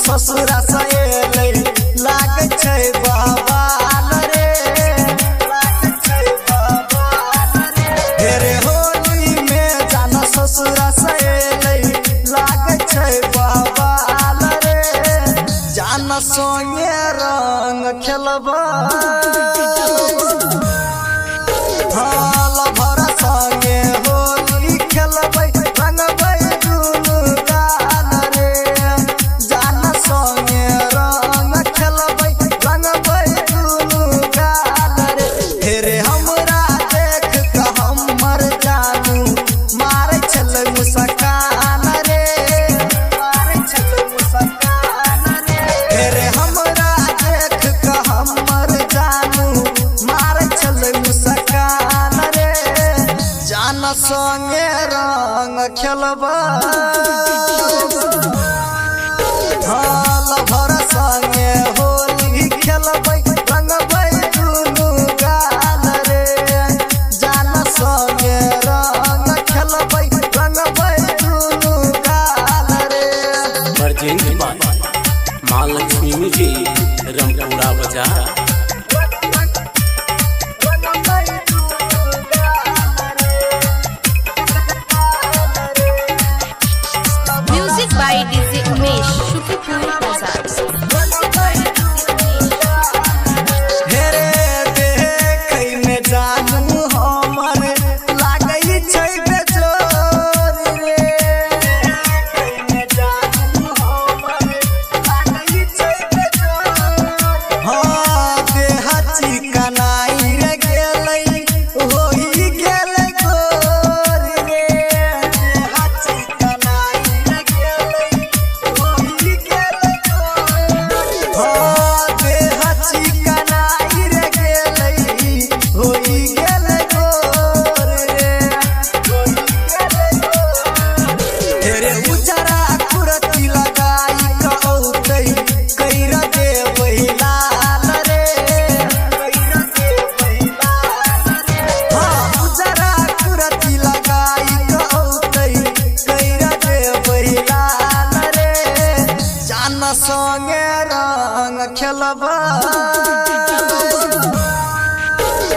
ससुरा सहेलै लागै छै बवाल रे, लागै छै बवाल रे। रे होली में जाना ससुरा सहेलै लागै छै बवाल रे। जाना संगे रंग खेलबा हाल भरा संगे होली खेलबै रंगबै दुनू गाल रे। जाना संगे रंग खेलबै रंगबै दुनू गाल रे। फेर हमरा देख कऽ हमर जानू मारै छलै मुस्कान रे, मारै छलै मुस्कान रे। फेर हमरा देख कऽ हमर जानू मारै छलै मुस्कान रे। जाना संगे रंग खेलबै हाल भरा संगे होली खेलबै रंगबै दुनू गाल रे। जाना संगे रंग खेलबै रंगबै दुनू गाल रे। प्रेजेंट बाय माँ लक्ष्मी म्यूजिक रामपुरा बाजार। Music by DJ Umesh, Shukipur Bazaar. हेरे देखै में जानू हमर लागै छै बेजोर रे। देखै में जानू हमर लागै छै बेजोर। हाँ देह चिकनाई रे गेलै होई गेलै गोर रे। देह चिकनाई रे गेलै होई गेलै गोर। हाँ देह चिकनाई रे गेलै होई गेलै गोर रे, होई गेलै गोर। तेरे उजरा कुर्ती लगाई कऽ औतै कैरा देबै लाल रे, कैरा देबै लाल रे। हाँ उजरा कुर्ती लगाई कऽ औतै कैरा देबै लाल रे। जाना संगे रंग खेलबै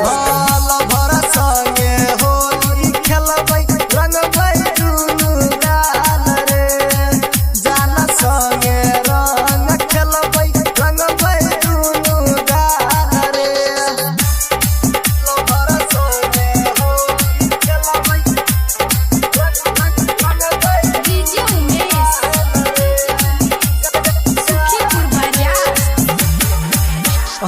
हाल भरा संगे होली खेलबै रंगबै दुनू गाल रे। जाना संगे रंग खेलबै रंगबै दुनू गाल रे। भरा संगे होली खेलबै रंगबै DJ Umesh, Shukipur Bazaar.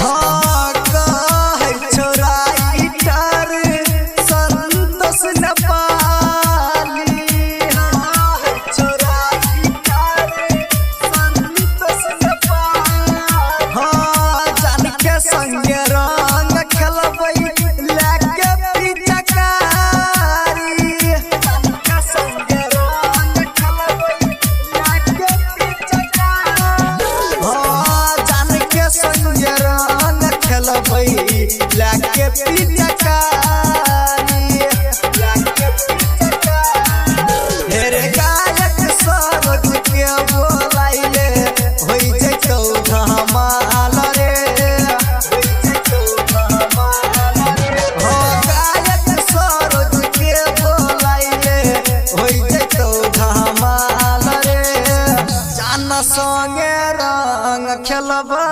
हाँ कहै छोराई टार संतोष नेपाली। कहै छोराई टार संतोष नेपाली। हाँ जान के संगे रंग खेलबै लेके पिचकारी। जान के संगे रंग खेलबै लेके पिचकारी। हाँ जान के संगे रंग खेलबै लेके पिचकारी, लेके पिचकारी। हेरे गायक सरोज के बोलाइले होइ जैतौ धमाल रे, होइ जैतौ धमाल रे। हाँ गायक सरोज के बोलाइले होइ जैतौ धमाल रे। जाना संगे रंग खेलबै